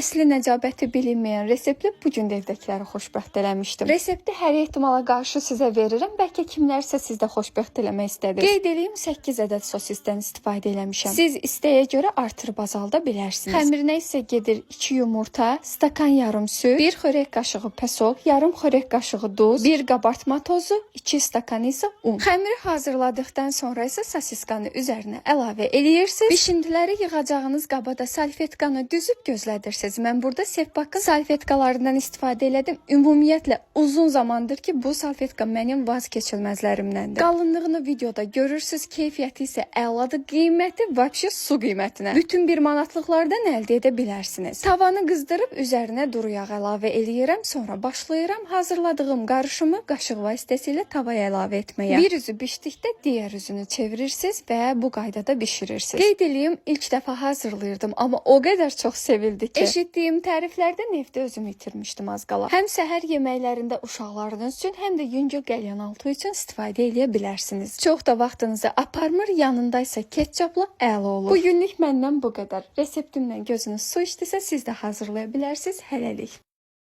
əsli nəcabəti bilinməyən reseptlə bu gün də evdəkiləri xoşbəxt eləmişdim. Resepti hər ehtimala qarşı sizə verirəm. Bəlkə kimlərsə sizdə xoşbəxt eləmək istədir. Qeyd edeyim, 8 ədəd sosisdən istifadə eləmişəm. Siz istəyə görə artırıb azalda bilərsiniz. Xəmirinə isə gedir 2 yumurta, stakan yarım süd, 1 xörək qaşığı pesok, yarım xörək qaşığı duz, 1 qabartma tozu, 2 stakan isə un. Xəmiri hazırladıqdan sonra isə sosiskanı üzərinə əlavə edirsiniz. Bişintiləri yığacağınız qabada salfetkanı düzüb gözlədirsiniz. Mən burada Sevpakın salfetkalarından istifadə elədim. Ümumiyyətlə uzun zamandır ki, bu salfetka mənim vazkeçilməzlərimdəndir. Qalınlığını videoda görürsüz, keyfiyyəti isə əladır, qiyməti vəbşə su qiymətinə. Bütün 1 manatlıqlardan əldə edə bilərsiniz. Tavanı qızdırıb üzərinə duru yağ əlavə eləyirəm, sonra başlayıram hazırladığım qarışımı qaşıq vasitəsilə tavaya əlavə etməyə. Bir üzü bişdikdə digər üzünü çevirirsiniz və bu qaydada bişirirsiniz. Qeyd edeyim, ilk dəfə hazırlayırdım, amma o qədər çox sevildi ki, eşitdiyim təriflərdən evdə özüm itirmişdim az qala. Həm səhər yeməklərində uşaqlarınız üçün, həm də yüngül qəlyanaltı üçün istifadə edə bilərsiniz. Çox da vaxtınızı aparmır, yanında isə ketçapla əla olur. Bu günlük məndən bu qədər. Reseptimdən gözünüz su içdisə, siz də hazırlaya bilərsiniz. Hələlik.